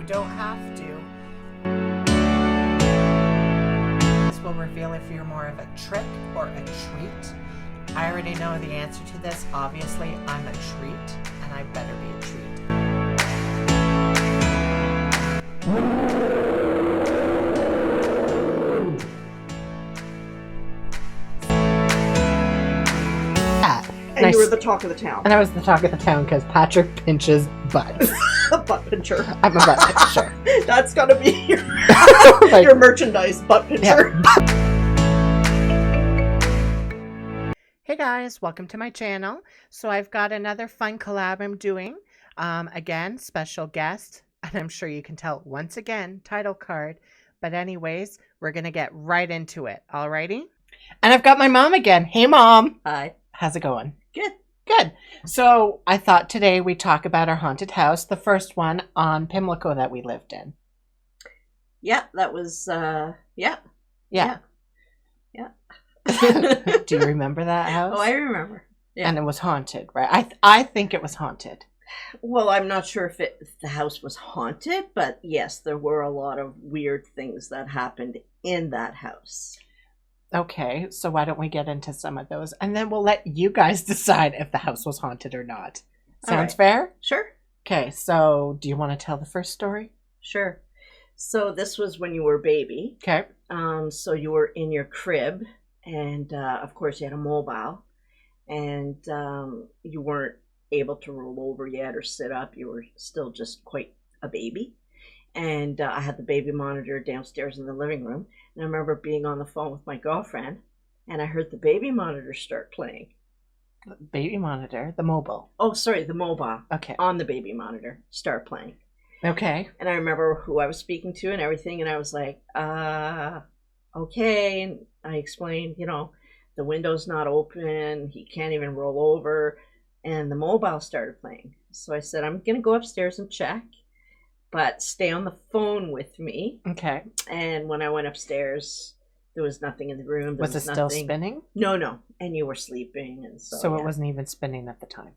don't have to. This will reveal if you're more of a trick or a treat. I already know the answer to this. Obviously, I'm a treat, and I better be a treat. And you were the talk of the town. And I was the talk of the town because Patrick pinches butts. A butt pincher. I'm a butt pincher. That's gotta be your, your merchandise, butt pincher. Yeah. Hey guys, welcome to my channel. So I've got another fun collab I'm doing. Again, special guest. And I'm sure you can tell once again, title card. But anyways, we're going to get right into it. Alrighty? And I've got my mom again. Hey Mom. Hi. How's it going? Good. Good. So I thought today we'd talk about our haunted house, the first one on Pimlico that we lived in. Yeah, that was, yeah. Do you remember that house? Oh, I remember. Yeah. And it was haunted, right? I think it was haunted. Well, I'm not sure if the house was haunted, but yes, there were a lot of weird things that happened in that house. Okay, so why don't we get into some of those, and then we'll let you guys decide if the house was haunted or not. Sounds fair? Sure. Okay, so do you want to tell the first story? Sure. So this was when you were a baby. Okay. So you were in your crib, and of course you had a mobile, and you weren't able to roll over yet or sit up. You were still just quite a baby. And I had the baby monitor downstairs in the living room. And I remember being on the phone with my girlfriend, and I heard the baby monitor start playing. Baby monitor, the mobile. Oh, sorry, the mobile. Okay. On the baby monitor start playing. Okay. And I remember who I was speaking to and everything, and I was like, okay. And I explained, the window's not open, he can't even roll over, and the mobile started playing. So I said, I'm going to go upstairs and check, but stay on the phone with me. Okay. And when I went upstairs, there was nothing in the room. Was it still spinning? No. And you were sleeping. And so it wasn't even spinning at the time?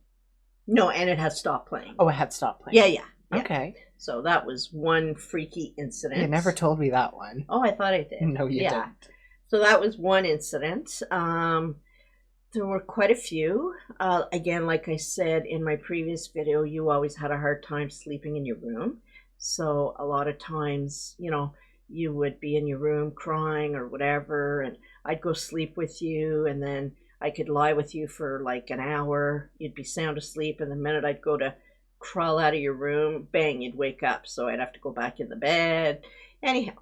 No, and it had stopped playing. Oh, it had stopped playing. Yeah. Okay. So that was one freaky incident. You never told me that one. Oh, I thought I did. No, you didn't. So that was one incident. There were quite a few. Again, like I said in my previous video, you always had a hard time sleeping in your room. So a lot of times, you would be in your room crying or whatever, and I'd go sleep with you, and then I could lie with you for like an hour. You'd be sound asleep, and the minute I'd go to crawl out of your room, bang, you'd wake up. So I'd have to go back in the bed. Anyhow,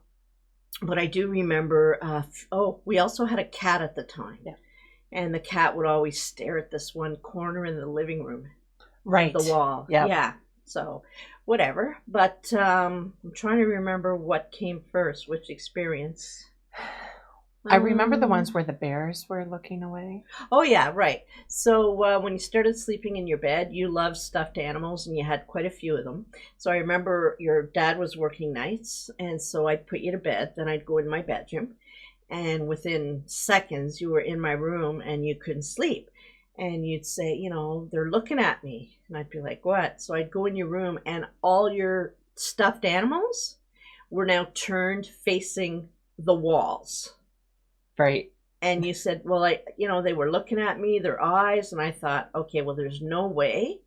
but I do remember, we also had a cat at the time. Yeah. And the cat would always stare at this one corner in the living room. Right. The wall. Yep. Yeah. So whatever. But I'm trying to remember what came first, which experience. I remember the ones where the bears were looking away. Oh, yeah, right. So when you started sleeping in your bed, you loved stuffed animals, and you had quite a few of them. So I remember your dad was working nights, and so I'd put you to bed. Then I'd go in my bedroom, and within seconds, you were in my room, and you couldn't sleep. And you'd say, they're looking at me. And I'd be like, what? So I'd go in your room, and all your stuffed animals were now turned facing the walls. Right. And you said, well, they were looking at me, their eyes. And I thought, okay, well, there's no way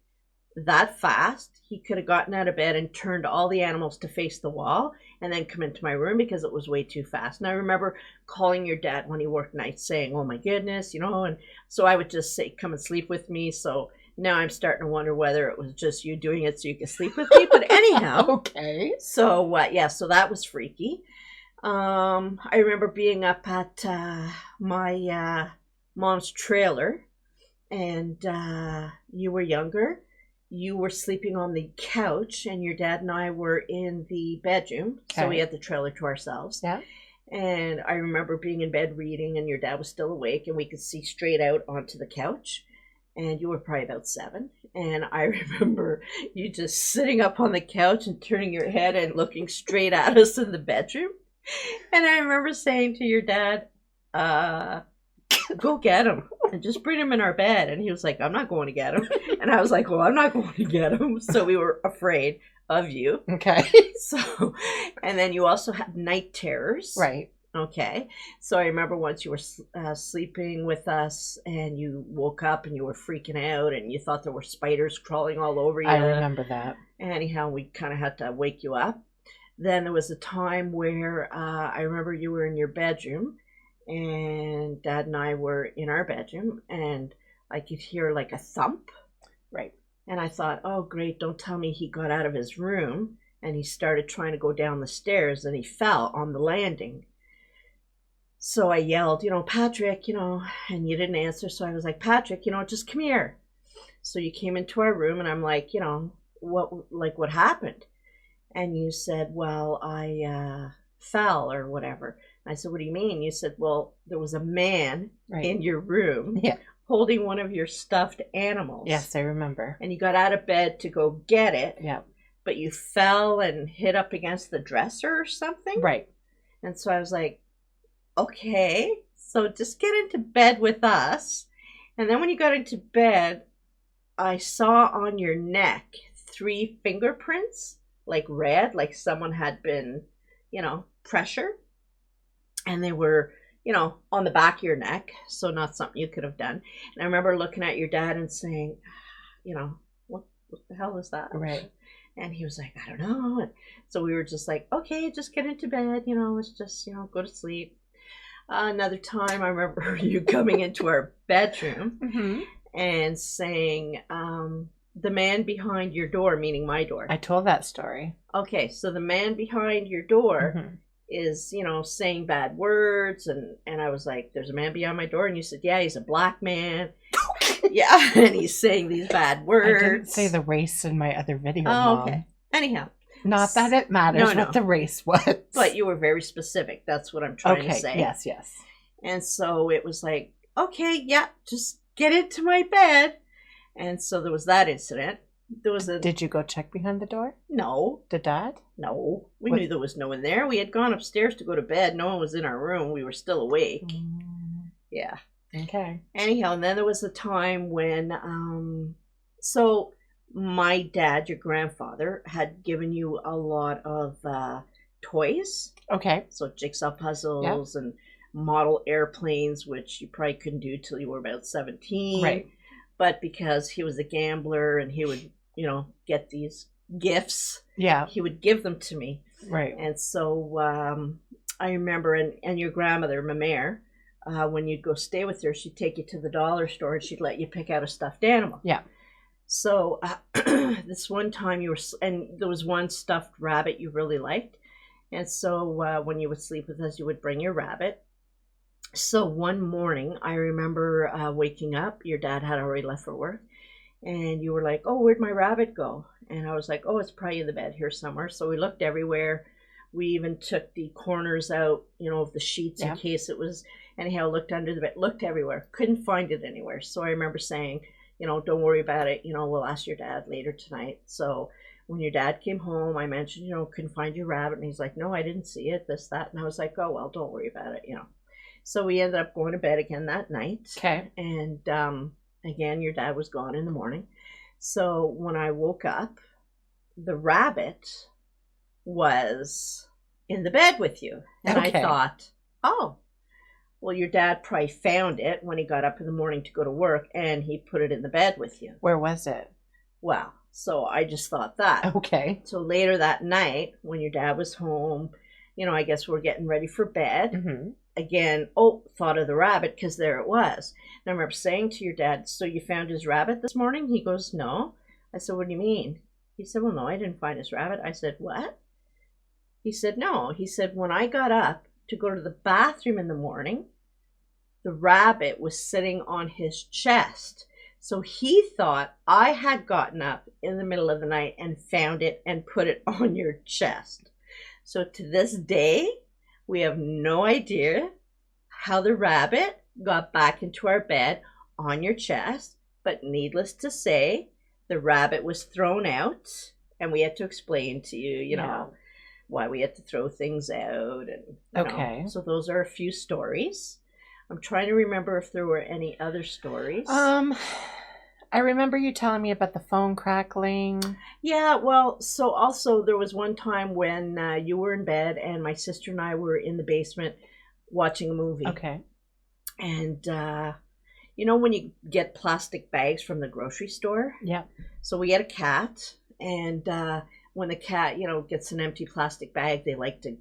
that fast he could have gotten out of bed and turned all the animals to face the wall and then come into my room, because it was way too fast. And I remember calling your dad when he worked nights saying, oh my goodness, and so I would just say, come and sleep with me. So now I'm starting to wonder whether it was just you doing it so you could sleep with me. But anyhow. Okay. So so that was freaky. I remember being up at my mom's trailer, and you were younger. You were sleeping on the couch, and your dad and I were in the bedroom. Okay. So we had the trailer to ourselves. Yeah. And I remember being in bed reading, and your dad was still awake, and we could see straight out onto the couch. And you were probably about 7. And I remember you just sitting up on the couch and turning your head and looking straight at us in the bedroom. And I remember saying to your dad, go get him. and just bring him in our bed. And he was like, I'm not going to get him. And I was like, well, I'm not going to get him. So we were afraid of you. Okay. So, and then you also had night terrors. Right. Okay. So I remember once you were sleeping with us and you woke up and you were freaking out and you thought there were spiders crawling all over you. I remember that. Anyhow, we kind of had to wake you up. Then there was a time where I remember you were in your bedroom and Dad and I were in our bedroom and I could hear like a thump. Right. And I thought, oh, great, don't tell me he got out of his room and he started trying to go down the stairs and he fell on the landing. So I yelled, Patrick, and you didn't answer. So I was like, Patrick, just come here. So you came into our room and I'm like, what happened? And you said, well, I fell or whatever. And I said, what do you mean? You said, well, there was a man in your room holding one of your stuffed animals. Yes, I remember. And you got out of bed to go get it. Yeah. But you fell and hit up against the dresser or something. Right. And so I was like, okay, so just get into bed with us. And then when you got into bed, I saw on your neck 3 fingerprints, like red, like someone had been, pressure. And they were, on the back of your neck, so not something you could have done. And I remember looking at your dad and saying, what the hell is that? Right. And he was like, I don't know. And so we were just like, okay, just get into bed, let's just, go to sleep. Another time, I remember you coming into our bedroom and saying, the man behind your door, meaning my door. I told that story. Okay, so the man behind your door is, saying bad words. And I was like, there's a man behind my door. And you said, yeah, he's a black man. Yeah, and he's saying these bad words. I didn't say the race in my other video, Oh, Mom. okay. Anyhow. Not that it matters what the race was. But you were very specific. That's what I'm trying to say. Yes, yes. And so it was like, okay, yeah, just get into my bed. And so there was that incident. Did you go check behind the door? No. Did Dad? No. We knew there was no one there. We had gone upstairs to go to bed. No one was in our room. We were still awake. Yeah. Okay. Anyhow, and then there was a time when, so my dad, your grandfather, had given you a lot of toys. Okay. So jigsaw puzzles and model airplanes, which you probably couldn't do till you were about 17. Right. But because he was a gambler and he would, get these gifts, he would give them to me. Right. And so I remember, and your grandmother, my mare, when you'd go stay with her, she'd take you to the dollar store and she'd let you pick out a stuffed animal. Yeah. So this one time and there was one stuffed rabbit you really liked. And so when you would sleep with us, you would bring your rabbit. So one morning, I remember waking up. Your dad had already left for work. And you were like, oh, where'd my rabbit go? And I was like, oh, it's probably in the bed here somewhere. So we looked everywhere. We even took the corners out, of the sheets in case it was. Anyhow, looked under the bed, looked everywhere. Couldn't find it anywhere. So I remember saying, don't worry about it. We'll ask your dad later tonight. So when your dad came home, I mentioned, couldn't find your rabbit. And he's like, no, I didn't see it, this, that. And I was like, oh, well, don't worry about it, So we ended up going to bed again that night. Okay. And again, your dad was gone in the morning. So when I woke up, the rabbit was in the bed with you. And I thought, oh, well, your dad probably found it when he got up in the morning to go to work and he put it in the bed with you. Where was it? Well, so I just thought that. Okay. So later that night, when your dad was home, I guess we're getting ready for bed. Again, thought of the rabbit because there it was. And I remember saying to your dad, so you found his rabbit this morning? He goes, no. I said, what do you mean? He said, well, no, I didn't find his rabbit. I said, what? He said, no. He said, when I got up to go to the bathroom in the morning, the rabbit was sitting on his chest. So he thought I had gotten up in the middle of the night and found it and put it on your chest. So to this day, we have no idea how the rabbit got back into our bed on your chest. But needless to say, the rabbit was thrown out and we had to explain to you, why we had to throw things out. And, so those are a few stories. I'm trying to remember if there were any other stories. I remember you telling me about the phone crackling. Yeah, well, so also there was one time when you were in bed and my sister and I were in the basement watching a movie. Okay. And you know when you get plastic bags from the grocery store? Yeah. So we had a cat, and when the cat, gets an empty plastic bag, they like to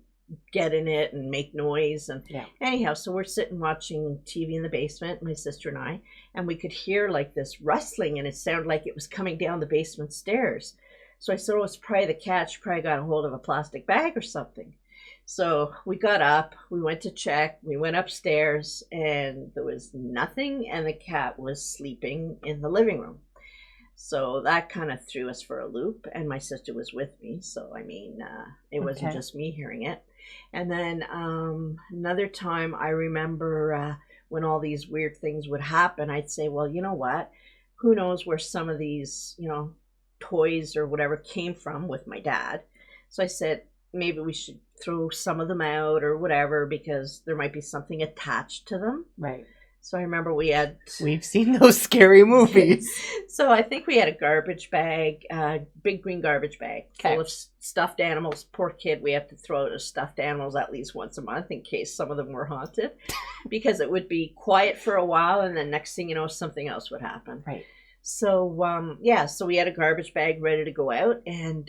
get in it and make noise. And Yeah. anyhow, so we're sitting watching TV in the basement, my sister and we could hear like this rustling, and it sounded like it was coming down the basement stairs. So I said, oh, it's probably the cat. She probably got a hold of a plastic bag or something. So we got up, we went to check, we went upstairs, and there was nothing, and the cat was sleeping in the living room. So that kind of threw us for a loop, and my sister was with me, so I mean, it wasn't Okay. just me hearing it. And then another time, I remember when all these weird things would happen, I'd say, well, you know what? Who knows where some of these, toys or whatever came from with my dad. So I said, maybe we should throw some of them out or whatever because there might be something attached to them. Right. So I remember We've seen those scary movies. So I think we had a garbage bag, big green garbage bag Okay. full of stuffed animals. Poor kid, we have to throw out stuffed animals at least once a month in case some of them were haunted, because it would be quiet for a while and then next thing you know, something else would happen. Right. So so we had a garbage bag ready to go out, and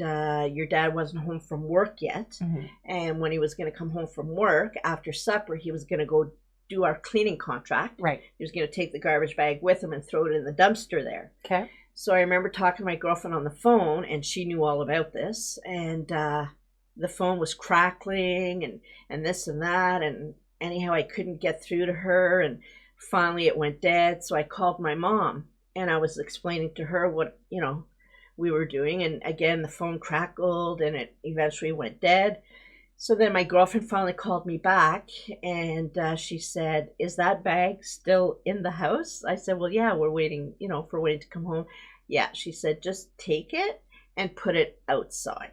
your dad wasn't home from work yet. Mm-hmm. And when he was going to come home from work after supper, he was going to go do our cleaning contract. Right. He was going to take the garbage bag with him and throw it in the dumpster there. Okay. So I remember talking to my girlfriend on the phone, and she knew all about this. And the phone was crackling and this and that. And anyhow, I couldn't get through to her. And finally it went dead. So I called my mom, and I was explaining to her what, we were doing. And again, the phone crackled, and it eventually went dead. So then my girlfriend finally called me back, and she said, is that bag still in the house? I said, well, yeah, we're waiting, for Wayne to come home. Yeah, she said, just take it and put it outside.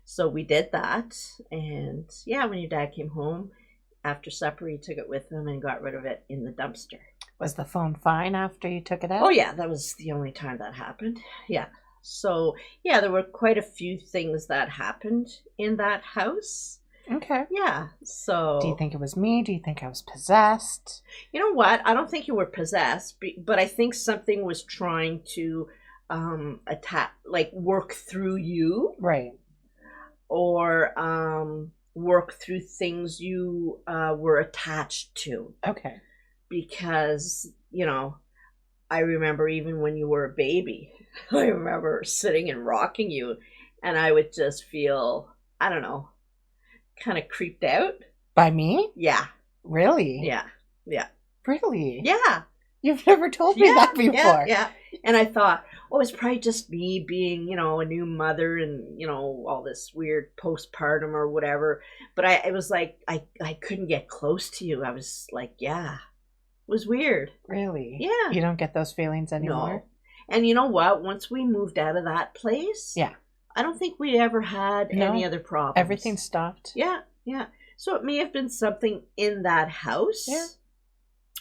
So we did that. And yeah, when your dad came home after supper, he took it with him and got rid of it in the dumpster. Was the phone fine after you took it out? Oh, yeah, that was the only time that happened. Yeah. So, yeah, there were quite a few things that happened in that house. Okay. Yeah, so... Do you think it was me? Do you think I was possessed? You know what? I don't think you were possessed, but I think something was trying to work through you. Right. Or work through things you were attached to. Okay. Because, I remember even when you were a baby, I remember sitting and rocking you, and I would just feel, I don't know, kind of creeped out. By me? Yeah. Really? Yeah. Yeah. Really? Yeah. You've never told me that before. Yeah. And I thought, oh, it's probably just me being, a new mother and, all this weird postpartum or whatever. But it was like, I couldn't get close to you. I was like, yeah. It was weird. Really? Yeah. You don't get those feelings anymore? No. And you know what? Once we moved out of that place, yeah, I don't think we ever had any other problems. Everything stopped. Yeah, yeah. So it may have been something in that house. Yeah.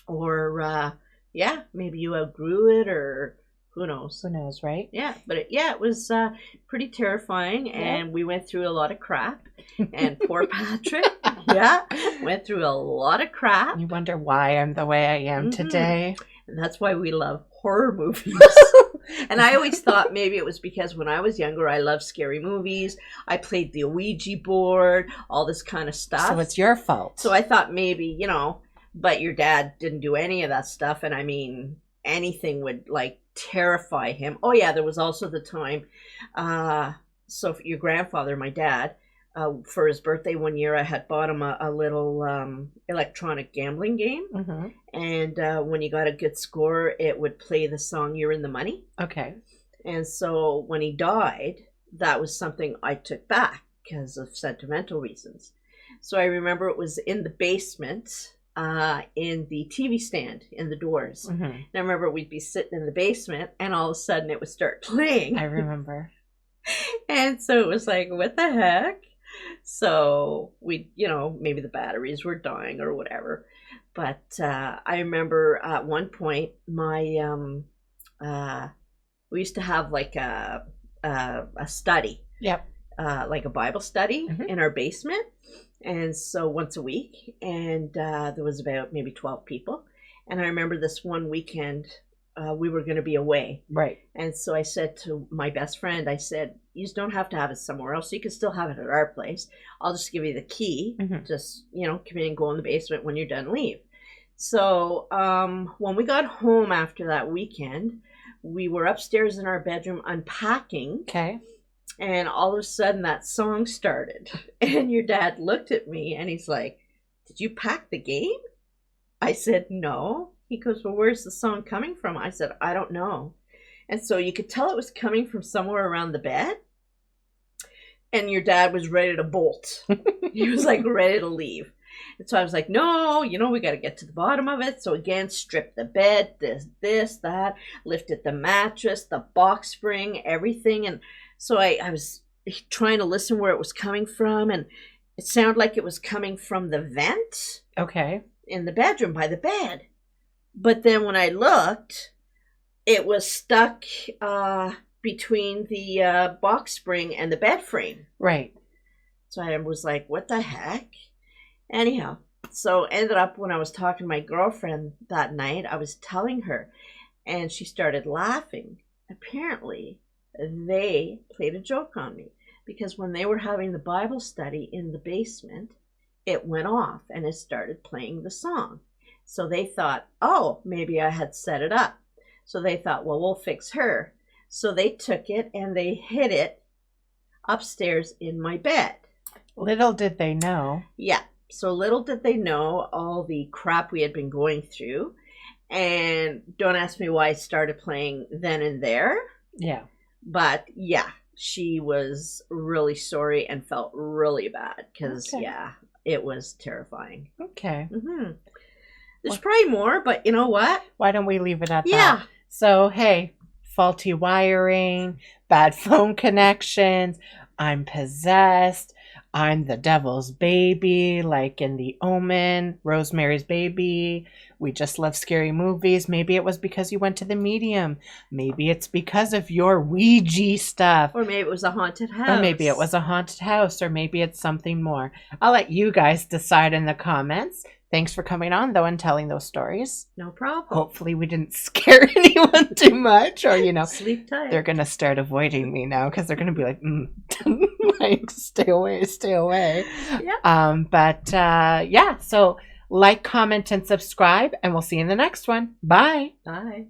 Or, maybe you outgrew it, or who knows? Who knows, right? Yeah, but it was pretty terrifying, and we went through a lot of crap. And poor Patrick, went through a lot of crap. You wonder why I'm the way I am today. And that's why we love horror movies. And I always thought maybe it was because when I was younger, I loved scary movies. I played the Ouija board, all this kind of stuff. So it's your fault. So I thought maybe, but your dad didn't do any of that stuff. And I mean, anything would terrify him. Oh yeah, there was also the time, so your grandfather, my dad, for his birthday one year, I had bought him a little electronic gambling game. Mm-hmm. And when you got a good score, it would play the song You're in the Money. Okay. And so when he died, that was something I took back because of sentimental reasons. So I remember it was in the basement, in the TV stand in the doors. Mm-hmm. And I remember we'd be sitting in the basement and all of a sudden it would start playing. I remember. And so it was like, what the heck? So we, maybe the batteries were dying or whatever. But I remember at one point we used to have like a study, Yep. like a Bible study Mhm. in our basement, and so once a week, and there was about maybe 12 people. And I remember this one weekend we were going to be away, Right. and so I said to my best friend, I said, you just don't have to have it somewhere else. You can still have it at our place. I'll just give you the key. Mhm. Just, come in and go in the basement. When you're done, leave. So when we got home after that weekend, we were upstairs in our bedroom unpacking, Okay. and all of a sudden that song started. And your dad looked at me and he's like, did you pack the game? I said, no. He goes, well, where's the song coming from? I said, I don't know. And so you could tell it was coming from somewhere around the bed. And your dad was ready to bolt. He was like ready to leave. And so I was like, no, we got to get to the bottom of it. So again, strip the bed, this, that, lifted the mattress, the box spring, everything. And so I was trying to listen where it was coming from. And it sounded like it was coming from the vent. Okay. In the bedroom by the bed. But then when I looked, it was stuck between the box spring and the bed frame. Right. So I was like, what the heck? Anyhow, so ended up when I was talking to my girlfriend that night, I was telling her, and she started laughing. Apparently, they played a joke on me, because when they were having the Bible study in the basement, it went off and it started playing the song. So they thought, oh, maybe I had set it up. So they thought, well, we'll fix her. So they took it and they hid it upstairs in my bed. Little did they know. Yeah. So little did they know all the crap we had been going through. And don't ask me why I started playing then and there. Yeah. But yeah, she was really sorry and felt really bad because, yeah, it was terrifying. Okay. Mm-hmm. There's probably more, but you know what? Why don't we leave it at that? So, hey, faulty wiring, bad phone connections, I'm possessed, I'm the devil's baby, like in The Omen, Rosemary's Baby. We just love scary movies. Maybe it was because you went to the medium. Maybe it's because of your Ouija stuff. Or maybe it was a haunted house. Or maybe it was a haunted house. Or maybe it's something more. I'll let you guys decide in the comments. Thanks for coming on, though, and telling those stories. No problem. Hopefully we didn't scare anyone too much. Or, sleep tight. They're going to start avoiding me now because they're going to be like, like, stay away, stay away. Yeah. Yeah, so like, comment, and subscribe, and we'll see you in the next one. Bye. Bye.